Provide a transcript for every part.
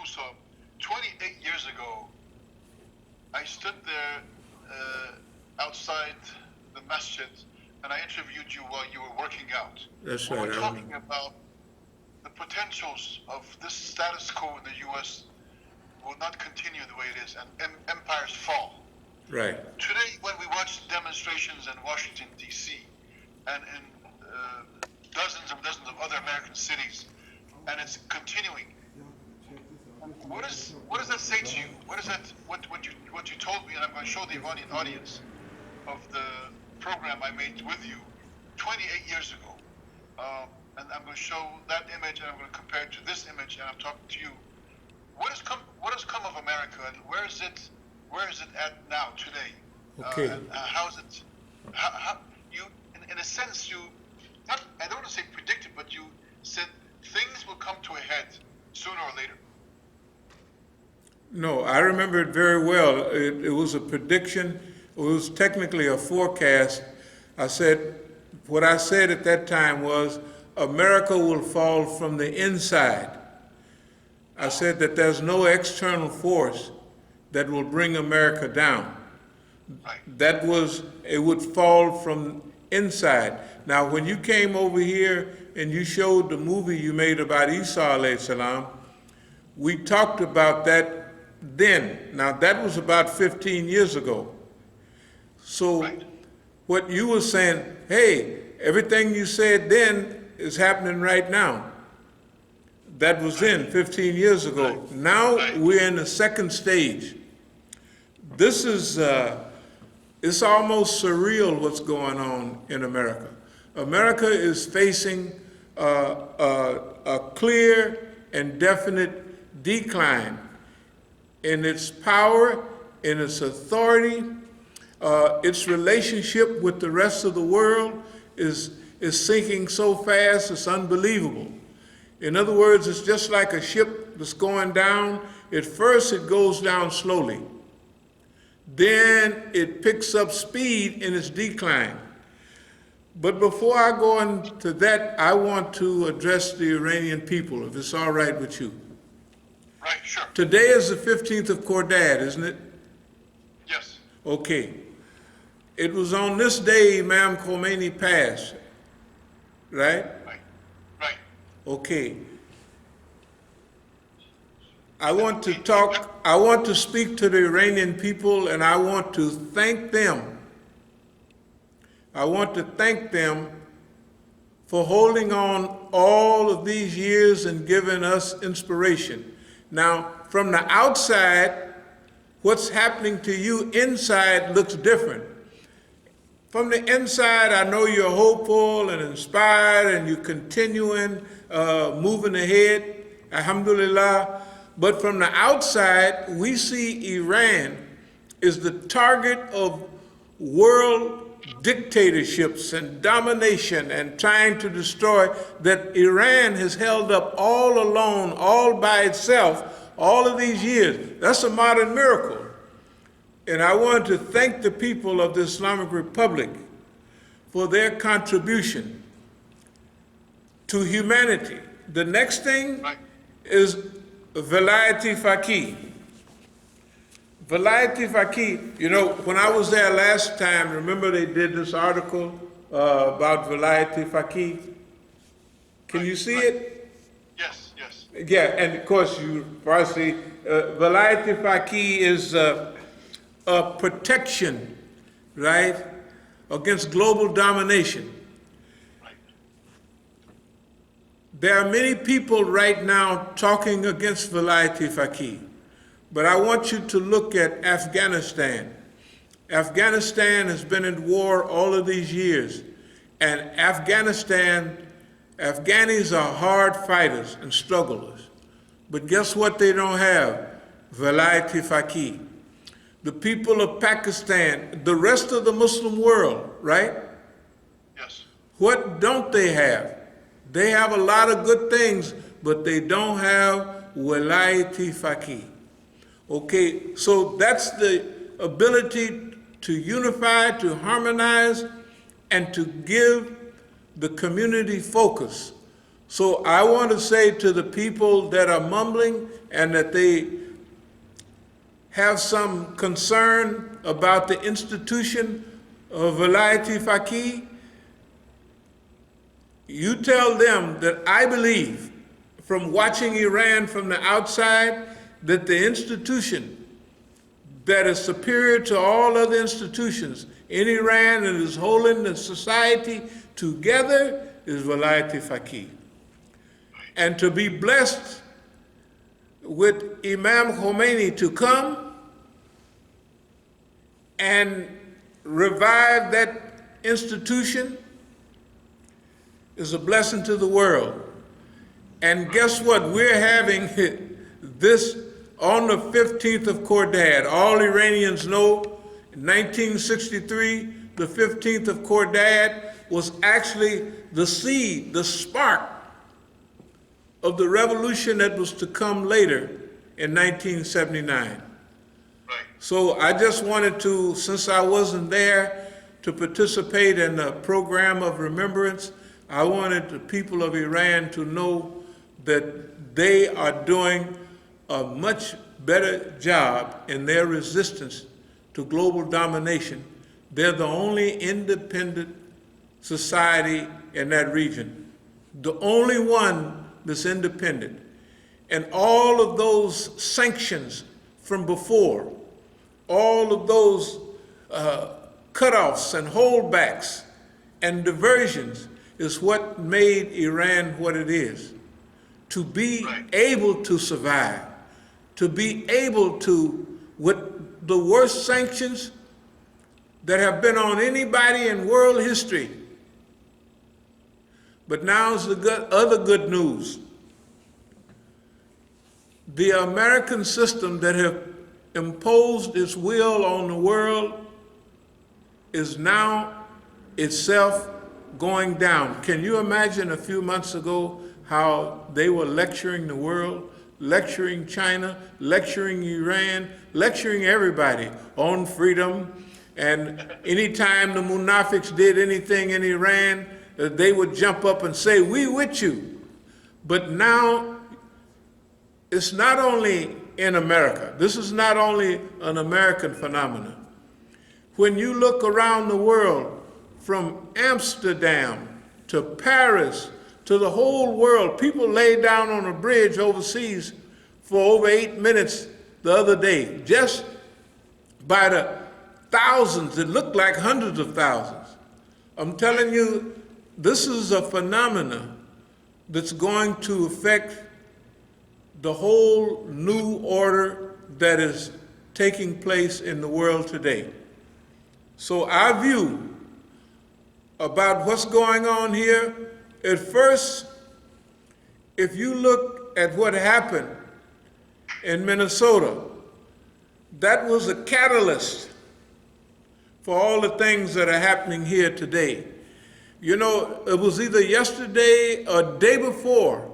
Musa, 28 years ago, I stood there outside the Masjid and I interviewed you while you were working out. That's We right. were talking about the potentials of this status quo in the U.S. will not continue the way it is, and empires fall. Right. Today, when we watch demonstrations in Washington, D.C., and in dozens and dozens of other American cities, and it's continuing, what does that say to you? What is that? What you told me, and I'm going to show the Iranian audience of the program I made with you 28 years ago, and I'm going to show that image, and I'm going to compare it to this image, and I'm talking to you. What has come of America, and where is it at now today? Okay. And how is it? How you, in a sense, you, not, I don't want to say predicted, but you said things will come to a head sooner or later. No, I remember it very well. It was a prediction. It was technically a forecast. What I said at that time was, America will fall from the inside. I said that there's no external force that will bring America down. Right. It would fall from inside. Now, when you came over here and you showed the movie you made about Isa alayhi salam, we talked about that then. Now, that was about 15 years ago. So Right. what you were saying, hey, everything you said then is happening right now. That was then, 15 years ago. Right. Now Right. we're in the second stage. This is, it's almost surreal what's going on in America. America is facing a clear and definite decline in its power, in its authority. Its relationship with the rest of the world is sinking so fast, it's unbelievable. In other words, it's just like a ship that's going down. At first, it goes down slowly. Then it picks up speed in its decline. But before I go into that, I want to address the Iranian people, if it's all right with you. Right. Sure. Today is the 15th of Qordad, isn't it? Yes. Okay. It was on this day Imam Khomeini passed, right? Right. Right. Okay. I want to speak to the Iranian people, and I want to thank them. I want to thank them for holding on all of these years and giving us inspiration. Now, from the outside, what's happening to you inside looks different. From the inside, I know you're hopeful and inspired and you're continuing, moving ahead, alhamdulillah. But from the outside, we see Iran is the target of world dictatorships and domination and trying to destroy, that Iran has held up all alone, all by itself, all of these years. That's a modern miracle. And I want to thank the people of the Islamic Republic for their contribution to humanity. The next thing is Velayat-e Faqih. Velayat-e Faqih, you know, when I was there last time, remember they did this article about Velayat-e Faqih? Can you see it? Yes. Yes. Yeah, and of course you probably see, Velayat-e Faqih is a protection, right, against global domination. Right. There are many people right now talking against Velayat-e Faqih, but I want you to look at Afghanistan. Afghanistan has been at war all of these years, and Afghanis are hard fighters and strugglers. But guess what they don't have? Velayat-e Faqih. The people of Pakistan, the rest of the Muslim world, right? Yes. What don't they have? They have a lot of good things, but they don't have Velayat-e Faqih. Okay, so that's the ability to unify, to harmonize, and to give the community focus So I want to say to the people that are mumbling and that they have some concern about the institution of Velayat Faqih, you tell them that I believe, from watching Iran from the outside, that the institution that is superior to all other institutions in Iran and is holding the society together is Velayat Faqih. And to be blessed with Imam Khomeini to come and revive that institution is a blessing to the world. And guess what? We're having this on the 15th of Khordad. All Iranians know in 1963, the 15th of Khordad was actually the seed, the spark of the revolution that was to come later in 1979. Right. So I just wanted to, since I wasn't there to participate in the program of remembrance, I wanted the people of Iran to know that they are doing a much better job in their resistance to global domination. They're the only independent society in that region, the only one that's independent. And all of those sanctions from before, all of those cutoffs and holdbacks and diversions is what made Iran what it is. To be able to survive, to be able to, with the worst sanctions that have been on anybody in world history. But now's the other good news. The American system that have imposed its will on the world is now itself going down. Can you imagine a few months ago how they were lecturing the world, lecturing China, lecturing Iran, lecturing everybody on freedom, and anytime the munafiqs did anything in Iran, they would jump up and say, "We with you." But now, it's not only in America. This is not only an American phenomenon. When you look around the world, from Amsterdam to Paris to the whole world, people lay down on a bridge overseas for over 8 minutes the other day, just by the thousands. It looked like hundreds of thousands. I'm telling you, this is a phenomenon that's going to affect the whole new order that is taking place in the world today. So our view about what's going on here, at first, if you look at what happened in Minnesota, that was a catalyst for all the things that are happening here today. You know, it was either yesterday or day before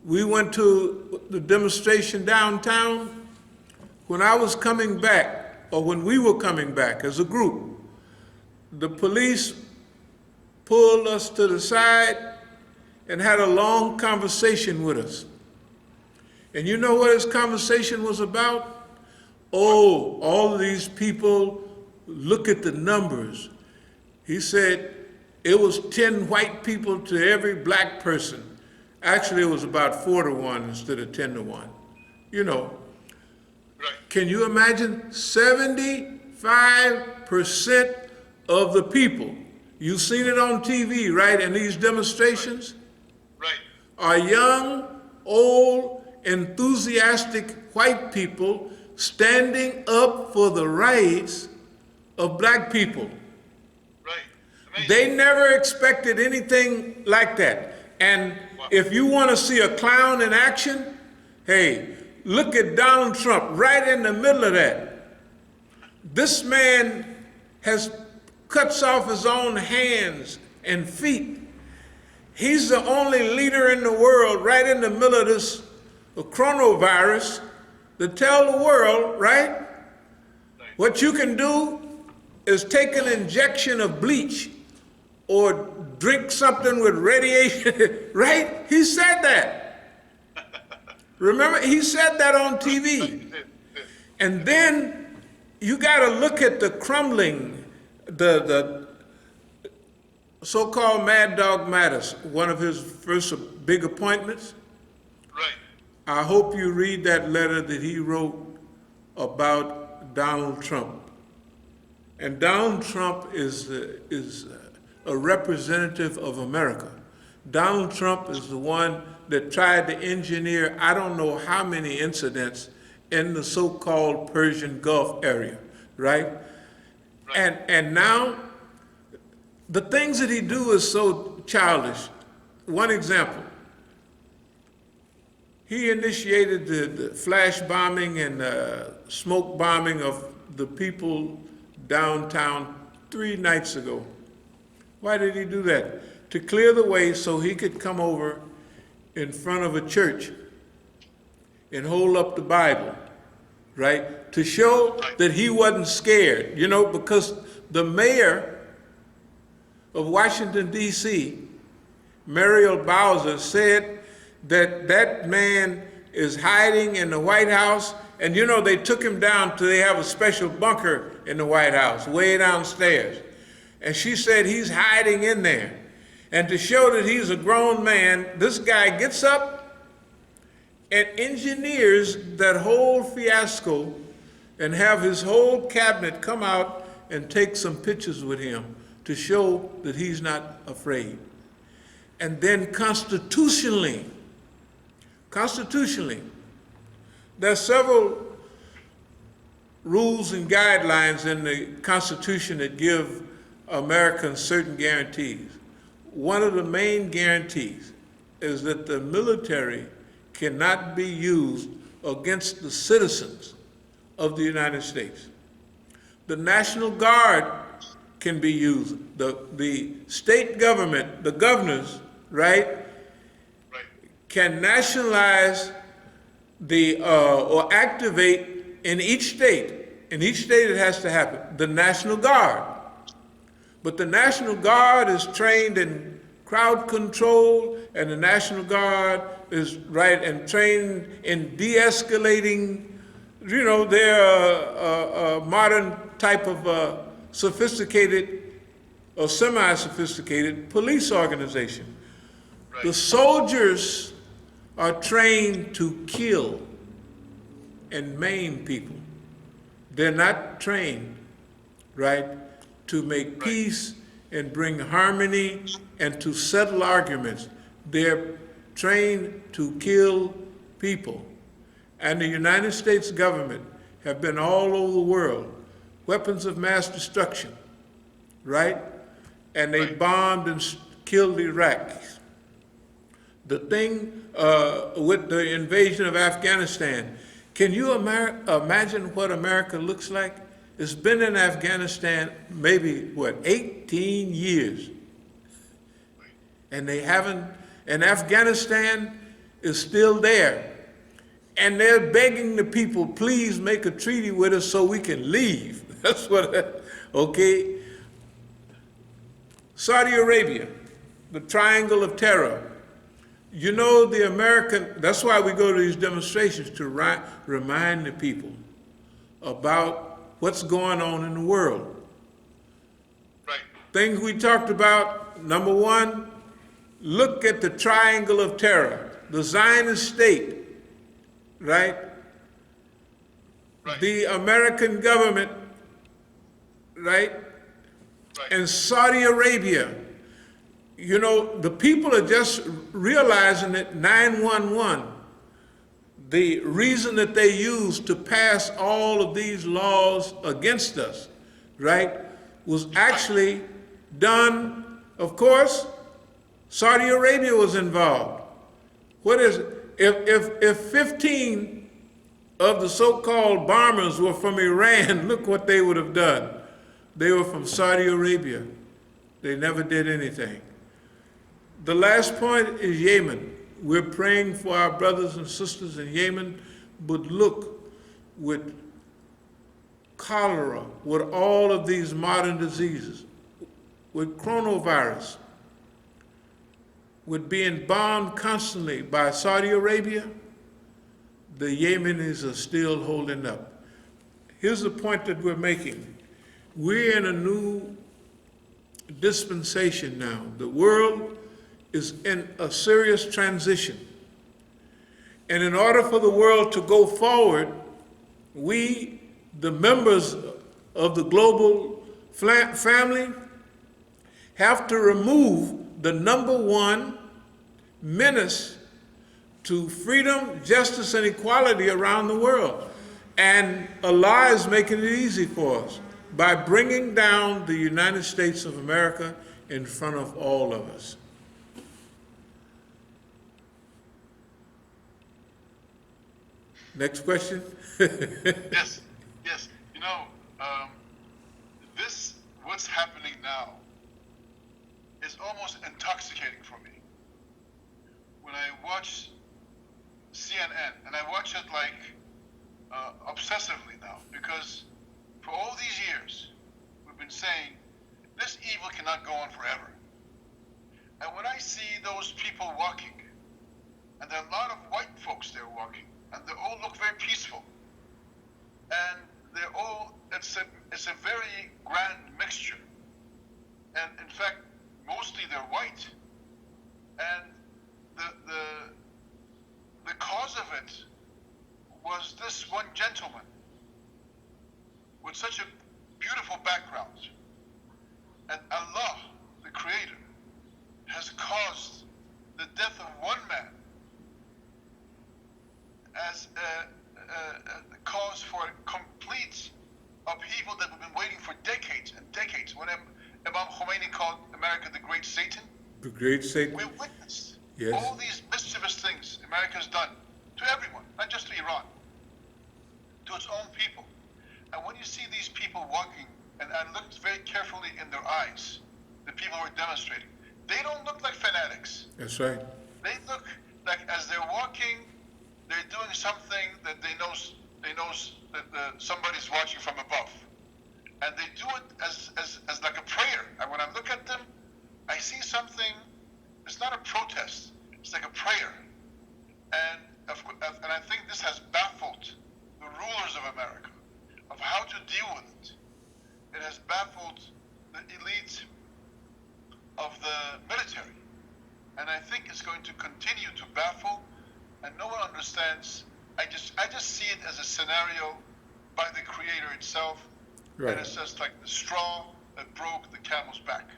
we went to the demonstration downtown. When I was coming back, or when we were coming back as a group, the police pulled us to the side and had a long conversation with us. And you know what his conversation was about? Oh, all of these people, look at the numbers. He said it was 10 white people to every black person. Actually, it was about 4 to 1 instead of 10 to 1. You know, can you imagine 75% of the people, you've seen it on TV, right, in these demonstrations, are young, old, enthusiastic white people standing up for the rights of black people. They never expected anything like that. And if you want to see a clown in action, hey, look at Donald Trump right in the middle of that. This man cuts off his own hands and feet. He's the only leader in the world right in the middle of this coronavirus to tell the world, right? What you can do is take an injection of bleach or drink something with radiation, right? He said that. Remember, he said that on TV. And then you got to look at the crumbling, the so-called Mad Dog Mattis, one of his first big appointments. Right. I hope you read that letter that he wrote about Donald Trump. And Donald Trump is a representative of America. Donald Trump is the one that tried to engineer I don't know how many incidents in the so-called Persian Gulf area, right? And now, the things that he do is so childish. One example, he initiated the flash bombing and smoke bombing of the people downtown 3 nights ago. Why did he do that? To clear the way so he could come over in front of a church and hold up the Bible, right? To show that he wasn't scared, you know, because the mayor of Washington, D.C., Muriel Bowser, said that that man is hiding in the White House. And you know, they took him down to, they have a special bunker in the White House, way downstairs. And she said he's hiding in there. And to show that he's a grown man, this guy gets up and engineers that whole fiasco and have his whole cabinet come out and take some pictures with him to show that he's not afraid. And then constitutionally, there's several rules and guidelines in the Constitution that give Americans certain guarantees. One of the main guarantees is that the military cannot be used against the citizens of the United States. The National Guard can be used. The state government, the governors, right, can nationalize or activate in each state it has to happen, the National Guard. But the National Guard is trained in crowd control, and the National Guard is trained in de-escalating. You know, they're a modern type of sophisticated or semi-sophisticated police organization. Right. The soldiers are trained to kill and maim people. They're not trained, right, to make peace and bring harmony and to settle arguments. They're trained to kill people. And the United States government have been all over the world, weapons of mass destruction, right? And they bombed and killed the Iraqis. The thing with the invasion of Afghanistan, can you imagine what America looks like? It's been in Afghanistan maybe, 18 years. And they haven't, and Afghanistan is still there. And they're begging the people, please make a treaty with us so we can leave. That's what, okay? Saudi Arabia, the Triangle of Terror. You know, that's why we go to these demonstrations, to remind the people about what's going on in the world. Right. Things we talked about, number one, look at the Triangle of Terror, the Zionist state, right? The American government, right? And Saudi Arabia. You know, the people are just realizing that 911, the reason that they used to pass all of these laws against us, right, was actually done, of course, Saudi Arabia was involved. What is it? If 15 of the so-called bombers were from Iran, look what they would have done. They were from Saudi Arabia. They never did anything. The last point is Yemen. We're praying for our brothers and sisters in Yemen, but look, with cholera, with all of these modern diseases, with coronavirus, with being bombed constantly by Saudi Arabia, the Yemenis are still holding up. Here's the point that we're making. We're in a new dispensation now. The world is in a serious transition. And in order for the world to go forward, we, the members of the global family, have to remove the number one menace to freedom, justice, and equality around the world. And Allah is making it easy for us by bringing down the United States of America in front of all of us. Next question. Yes, yes. You know, what's happening now is almost intoxicating for me. When I watch CNN, and I watch it like obsessively now, because for all these years, we've been saying, this evil cannot go on forever. And when I see those people walking, and there are a lot of white folks there walking, and they all look very peaceful, and they're all, it's a very grand mixture. And in fact, mostly they're white. And the cause of it was this one gentleman with such a beautiful background. And Allah, the Creator, has caused the death of one man as a cause for a complete upheaval that we've been waiting for decades and decades. When Imam Khomeini called America the Great Satan, The great Satan. we witnessed Yes. all these mischievous things America's done to everyone, not just to Iran, to its own people. And when you see these people walking, and I looked very carefully in their eyes, the people who are demonstrating, they don't look like fanatics. That's right. They look like, as they're walking, they're doing something that they knows that somebody's watching from above, and they do it as like a prayer. And when I look at them, I see something. It's not a protest. It's like a prayer, and I think this has baffled the rulers of America of how to deal with it. It has baffled the elite of the military, and I think it's going to continue to baffle, and no one understands. I just see it as a scenario by the Creator itself, Right. and it's just like the straw that broke the camel's back.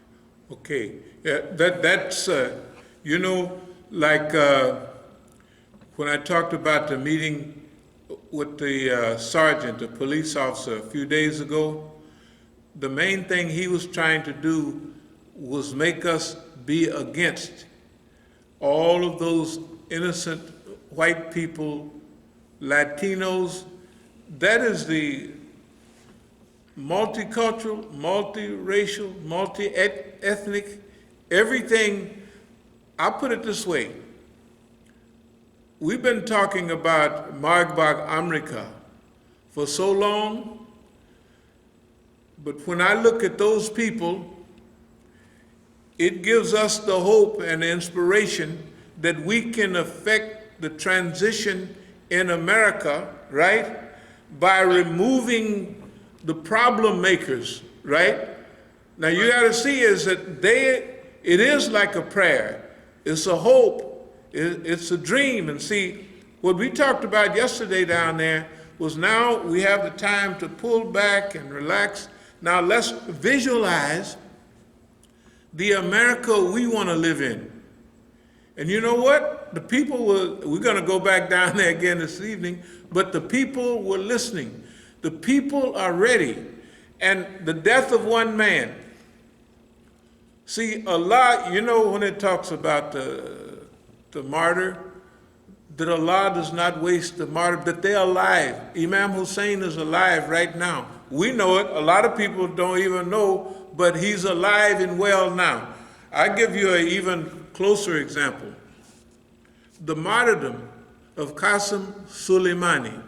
Okay, yeah, that's you know, like when I talked about the meeting with the sergeant, the police officer, a few days ago, the main thing he was trying to do was make us be against all of those innocent white people, Latinos. That is the multicultural, multiracial, multi-ethnic, everything. I'll put it this way. We've been talking about Margbag Amrika for so long, but when I look at those people, it gives us the hope and the inspiration that we can affect the transition in America, right? By removing the problem makers, right? Now you gotta see is that it is like a prayer. It's a hope. It's a dream. And see, what we talked about yesterday down there was now we have the time to pull back and relax. Now let's visualize the America we want to live in. And you know what? The people we're going to go back down there again this evening, but the people were listening. The people are ready. And the death of one man. See, Allah, you know, when it talks about the martyr, that Allah does not waste the martyr, that they're alive. Imam Hussein is alive right now. We know it. A lot of people don't even know, but he's alive and well now. I give you an even closer example. The martyrdom of Qasim Soleimani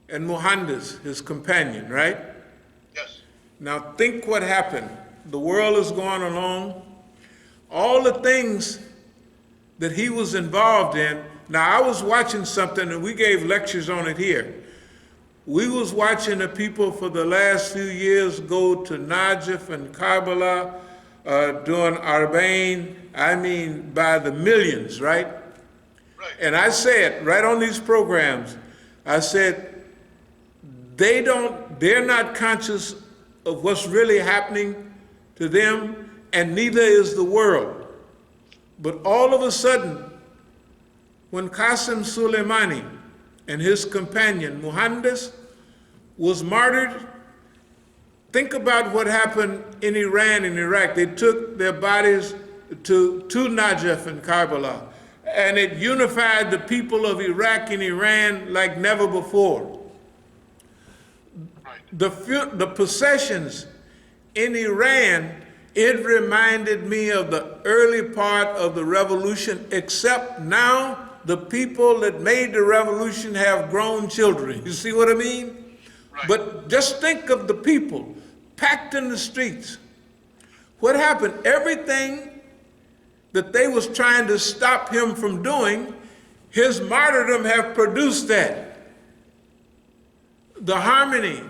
and Muhandis, his companion, right? Yes. Now think what happened. the world is going along, all the things that he was involved in. Now, I was watching something, and we gave lectures on it here. We was watching the people for the last few years go to Najaf and Karbala, doing Arbain, I mean by the millions, right? Right. And I said, right on these programs, I said, they're not conscious of what's really happening to them, and neither is the world. But all of a sudden, when Qasem Soleimani and his companion, Muhandis, was martyred, think about what happened in Iran and Iraq. They took their bodies to Najaf and Karbala, and it unified the people of Iraq and Iran like never before. Right. The processions in Iran, it reminded me of the early part of the revolution, except now the people that made the revolution have grown children. You see what I mean? Right. But just think of the people packed in the streets. What happened? Everything that they was trying to stop him from doing, his martyrdom have produced that. The harmony,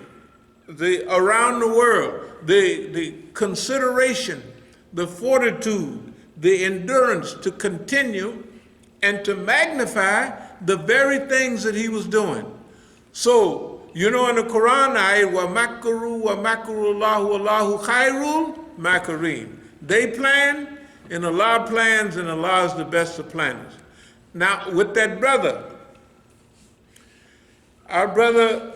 the around the world, the consideration, the fortitude, the endurance to continue and to magnify the very things that he was doing. So, you know, in the Quran, wa makaru wa makarullahu Allahu khairul makirin. They plan, and Allah plans, and Allah is the best of planners. Now, with that brother, our brother,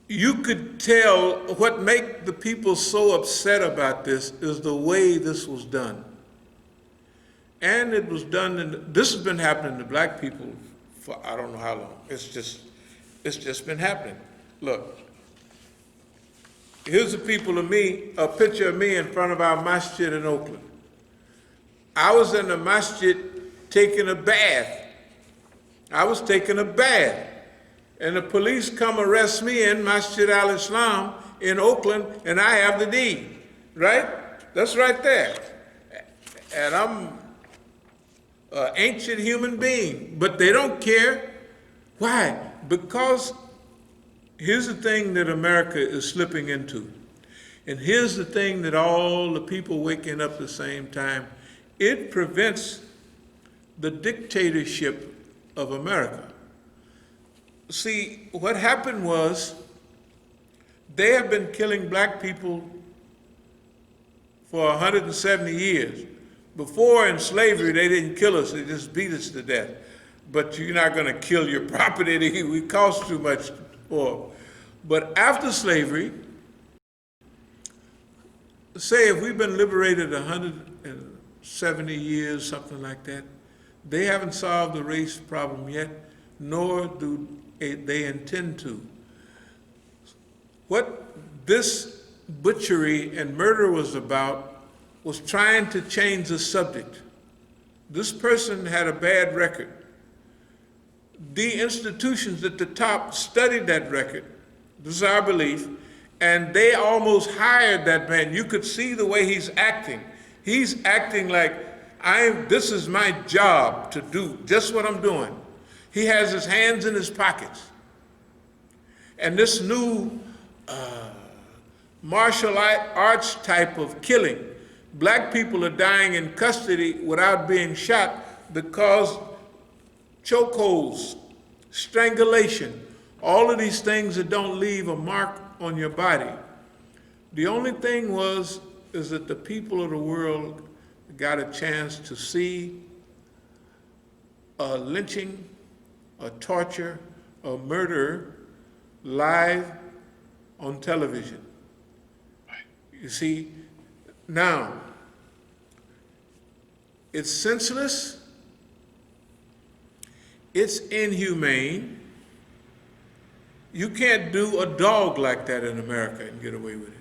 you could tell what make the people so upset about this is the way this was done. And it was done, this has been happening to black people for I don't know how long. It's just been happening. Look, here's a picture of me in front of our Masjid in Oakland. I was in the Masjid taking a bath. I was taking a bath. And the police come arrest me in Masjid al-Islam in Oakland, and I have the deed, right? That's right there. And I'm an ancient human being, but they don't care. Why? Because here's the thing that America is slipping into. And here's the thing that all the people waking up at the same time. It prevents the dictatorship of America. See, what happened was they have been killing black people for 170 years. Before in slavery, they didn't kill us, they just beat us to death. But you're not gonna kill your property, we cost too much for. But after slavery, say if we've been liberated 170 years, something like that, they haven't solved the race problem yet, nor do they intend to. What this butchery and murder was about was trying to change the subject. This person had a bad record. The institutions at the top studied that record, this is our belief, and they almost hired that man. You could see the way he's acting. He's acting like, this is my job to do just what I'm doing. He has his hands in his pockets. And this new martial arts type of killing, black people are dying in custody without being shot because chokeholds, strangulation, all of these things that don't leave a mark on your body. The only thing is that the people of the world got a chance to see a lynching, a torture, a murder live on television. You see, now, it's senseless, it's inhumane. You can't do a dog like that in America and get away with it.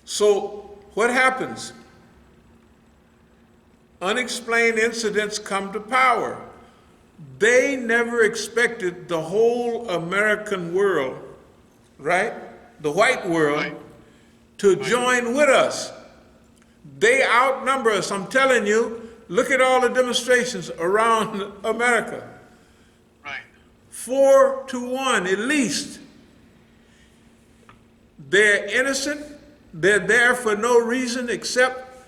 So what happens? Unexplained incidents come to power. They never expected the whole American world, right? The white world, to join with us. They outnumber us. I'm telling you, look at all the demonstrations around America. Right. 4-1 at least. They're innocent. They're there for no reason except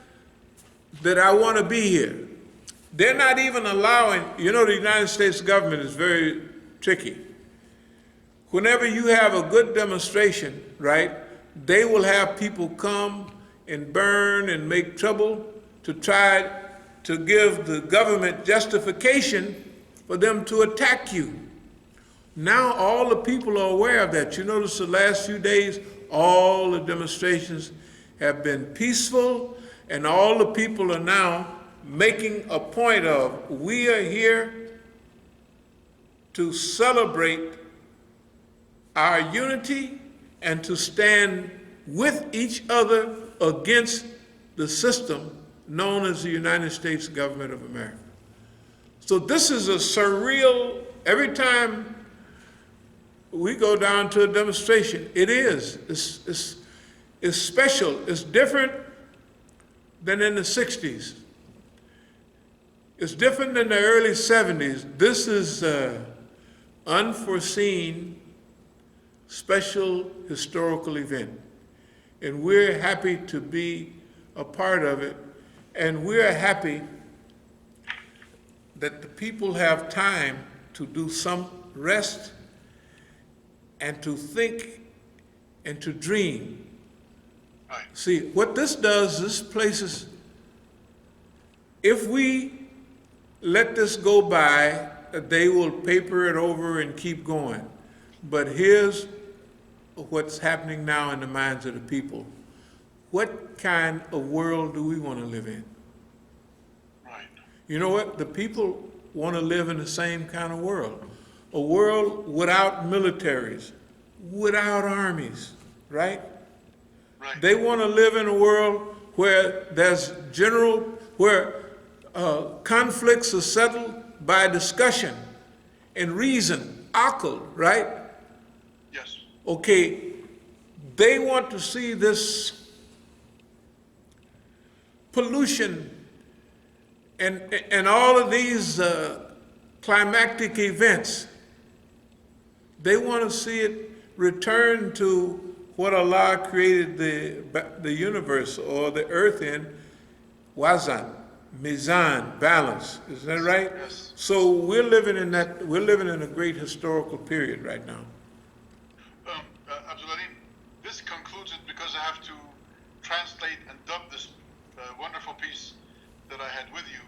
that I want to be here. They're not even allowing, you know, the United States government is very tricky. Whenever you have a good demonstration, right, they will have people come and burn and make trouble to try to give the government justification for them to attack you. Now all the people are aware of that. You notice the last few days, all the demonstrations have been peaceful, and all the people are now making a point of, we are here to celebrate our unity and to stand with each other against the system known as the United States government of America. So this is a surreal, every time we go down to a demonstration, it's special, it's different than in the 60s. It's different than the early 70s. This is an unforeseen, special historical event. And we're happy to be a part of it. And we're happy that the people have time to do some rest and to think and to dream. Right. See, what this does, this places, if we let this go by, they will paper it over and keep going. But here's what's happening now in the minds of the people. What kind of world do we want to live in? Right. You know what? The people want to live in the same kind of world. A world without militaries, without armies, right? Right. They want to live in a world where there's where conflicts are settled by discussion and reason, akal, right? Yes. Okay, they want to see this pollution and all of these climactic events. They want to see it return to what Allah created the universe or the earth in, wazan, mizan, balance. Is that right? Yes. So we're living in a great historical period right now. Abdulalim, this concludes it because I have to translate and dub this wonderful piece that I had with you.